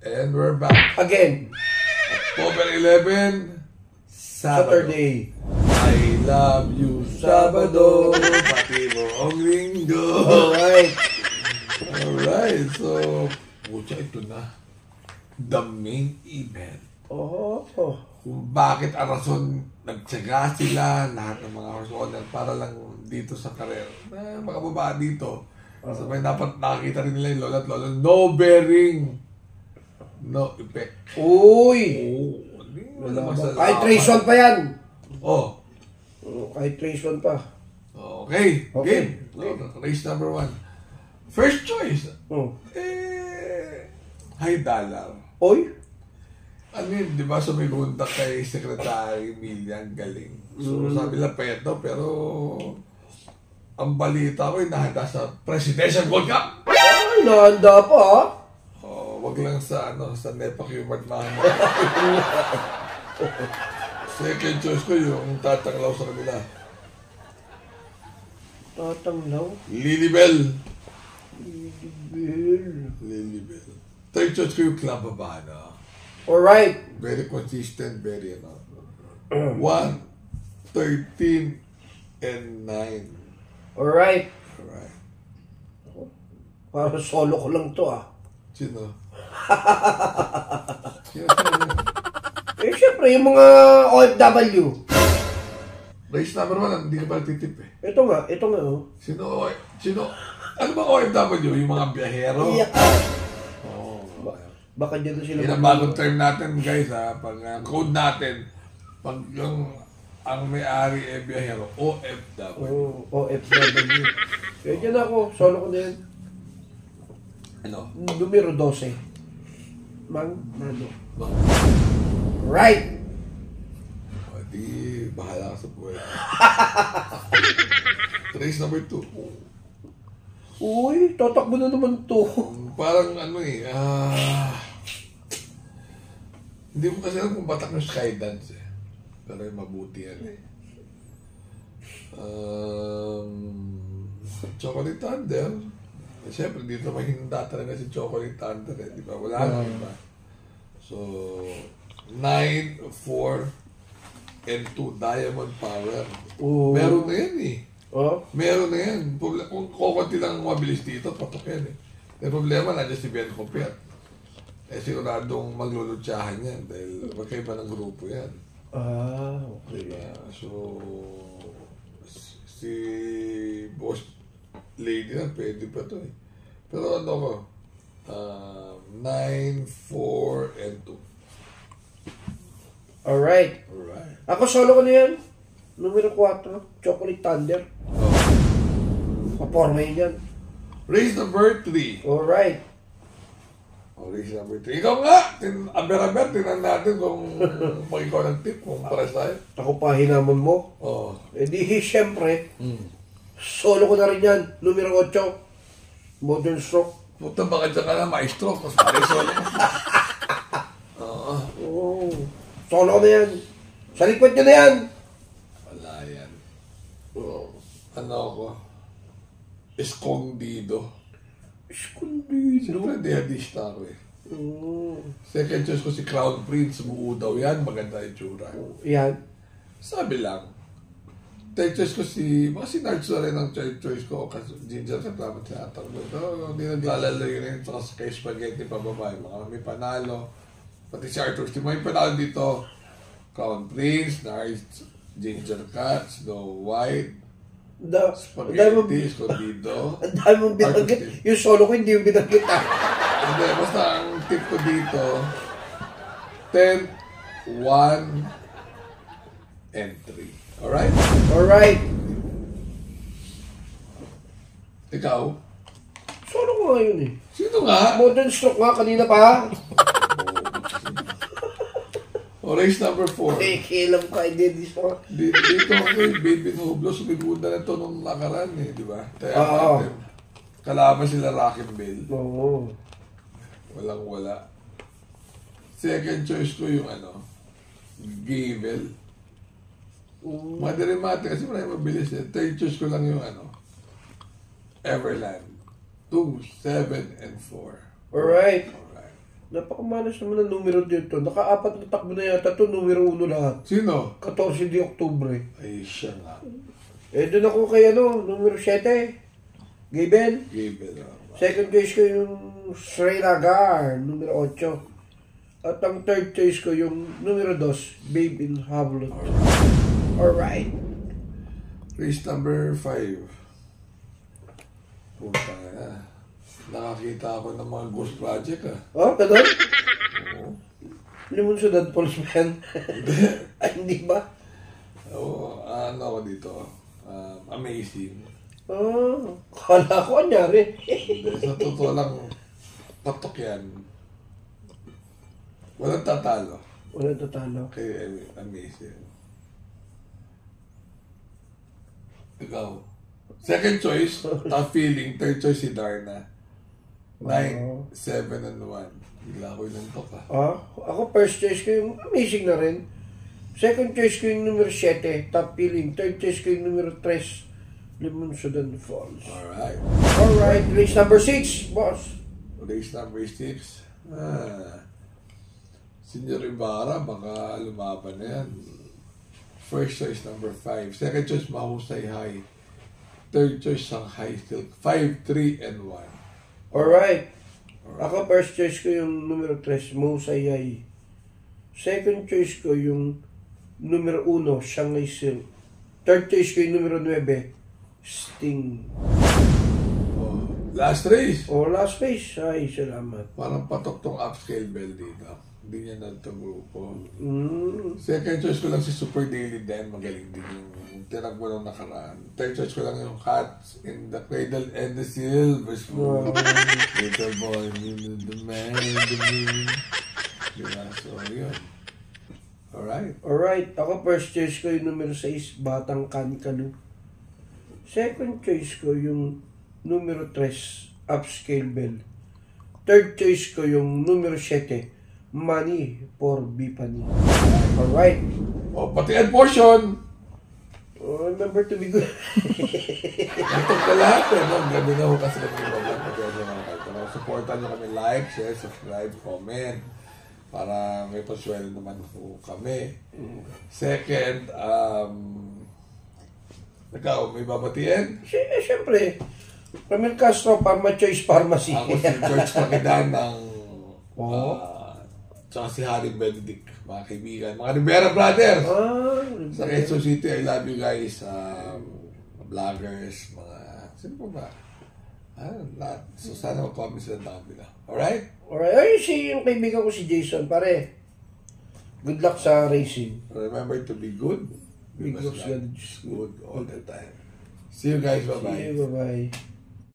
And we're back. Again. October 11, Saturday. I love you, Sabado. Pati mo ang linggo. Alright. Alright, so, pucha, ito na. The main event. Oh. Kung bakit ang rason nagtsaga sila, lahat ng mga horse owner para lang dito sa karera. Mga babae dito. So may dapat nakakita rin nila yung lola at lola. No bearing. No effect. Uy! Wala kahit Trayson pa yan. Oh. Kahit Trayson pa. Okay. Game. Race number 1. First choice. High dollar. Oy? Ano yun, di ba sumigunta kay Secretary Milian Galing. So sabi lang peto, pero ang balita ko yung nahanda sa Presidential Gold Cup. Ay, nahanda pa ha? Wag lang sa sa Nepa Humard Mahama. Second choice ko yung tatanglaw sa kanila. Tatanglaw? Lilibel. Lilibel. Third choice ko yung Club Habana. Alright. Very consistent, very 1, 13, and 9. Alright. Alright. Parang solo ko lang to ah. Sino? Siyempre, yung mga OFW. Race number 1, hindi ka pala titip eh. Ito nga oh. Sino? Ano ba OFW? Yung mga biyahero? Yeah. Baka dito sila. Yan ang bagong term natin guys ha. Pag code natin, pag yung ang may-ari eh biyahero, OFW. OFW. Kaya dyan ako, solo ko na yan. Ano? Numero 12. Mano. Right! O di, bahala ka sa buhay. Race number 2. Uy, tatakbo na naman to. Parang hindi ko kasi alam kung batak ng Skydance eh. Pero yung mabuti yan eh. Chocolate Thunder. Siyempre, dito mahinda talaga si Chocolate Thunder eh. Di ba? Wala na iba. So, 9, 4, and 2 Diamond Power. Meron na yan eh. Meron na yan. Kung kukunti lang mabilis dito, patok yan eh. Yung problema, nandiyan si Ben Compare. Siguradong maglulutsahan yan dahil magkaiba ng grupo yan. Okay. So, si Boss Lady na, pwede pa to eh. Pero ano ko, 9, 4, and 2. Alright. Ako solo ko na yan. Numero 4, Chocolate Thunder. Paporma yun yan. Race number 3. Alright. Race number 3. Ikaw nga! Aber-aber, tinan natin kung mag-ikaw ng tip, kung para sa'yo. Ako pa hinamon mo. Eh di, syempre, solo ko na rin yan. Numero 8, Modern Stroke. Puta, baka dyan ka na maestro, tapos pare solo. Solo ko na yan. Sa likod nyo na yan. Wala yan. Ano ako? Escondido. Siyempre, dehadista ako eh. Second choice ko si Crown Prince. Buo daw yan. Maganda yung tsura. Yan. Sabi lang. Third choice ko si Nards na rin ang choice ko. Kasi Ginger ka dapat tinatakbo. Pero hindi naglalalayo na yun. Saka kay Spaghetti pababa. Mga may panalo. Pati si Arthur. May panalo dito. Crown Prince, Nards, Ginger Cat, Snow White, Spaghetti, Escondido. Ang dami mong binanggit. Yung solo ko hindi yung binanggit ah. Hindi, basta ang tip ko dito, 10, 1, and 3. Alright? Alright. Ikaw? Solo ko nga yun eh. Sino nga? Modern Stroke nga, kanina pa. Race number 4. Kilam ka, hindi dito. Dito ako yung Baby Noblo, sumigunda na ito nung nakaraan eh, di ba? Kalaban sila Rock and Bell. Walang wala. Second choice ko yung Gavel. Madirimate kasi marami mabilis eh. Third choice ko lang yung Everland. 2, 7, and 4. Alright. Napakamalas naman ang numero dito. Naka-4 na takbo na yata ito, numero 1 lahat. Sino? 14 de Oktubre. Ay, siya nga. Eh, doon ako kay numero 7. Gaben. Gabriel. Second choice ko yung Srinagar, numero 8. At ang third choice ko yung numero 2, Babe in Havelock. Alright. Race number 5. Puta na. Nakakita ako ng mga ghost project Oh, ganun? Oo. Limon sa Dad Pauls mo yan. Ay, hindi ba? Oo, ano ako dito? Amazing. Oh, kala ko anyari. Hindi, sa totoo lang, patok yan. Walang tatalo. Wala tatalo. Kay amazing. Ikaw. Second choice, Tough Feeling. Third choice si Darna. 9, 7, and 1. Bigla ko inantok Ako first choice ko yung amazing na rin. Second choice ko yung numero 7, Top Feeling. Third choice ko yung numero 3, Limon Sudan Falls. Alright. Alright, race number 6, boss. Race number 6. Senior Ibarra, baka lumaban na yan. First choice, number 5. Second choice, Mahusay High. Third choice, Shanghai Silk. 5, 3, and 1. Alright. Ako first choice ko yung numero 3, Musayay. Second choice ko yung numero 1, Shanghai Silk. Third choice ko yung numero 9, Sting. Oh, last race. Last race. Ay, salamat. Parang patok tong upscale bell dito. Hindi niya nagtagrupo. Mm. Second choice ko lang si Super Daily Dan. Magaling din yung tinagbo nung nakaraan. Third choice ko lang yung Cats in the Cradle and the Silver Spoon. Little boy, the man, the moon. Diba? So, yun. Alright. Alright. Ako first choice ko yung numero 6, Batang Kanikalu. Second choice ko yung numero 3, Upscale Bell. Third choice ko yung numero 7, Money for Bipani. Alright. O, pati end portion. Remember to be good. Ito ka lahat eh. No? Gabi na ho kasi kami mag-vlog. Supportan nyo kami, like, share, subscribe, comment. Para may paswelo naman po kami. Second, ikaw, may babatiin? Siyempre, Ramil Castro, Pharma Choice Pharmacy. Ako si George Pakidan ng tsaka si Harry Benedict, mga kaibigan, mga Rivera Brothers. Sa Quezon City, I love you guys. Vloggers, mga, sino po ba? Lahat. So sana mag-comment sila ng kabila. Alright? Alright. Ay, yung kaibigan ko si Jason, pare. Good luck sa racing. Remember to be good. Be Because good. God is good all the time. See you guys. Bye-bye. See you, bye-bye.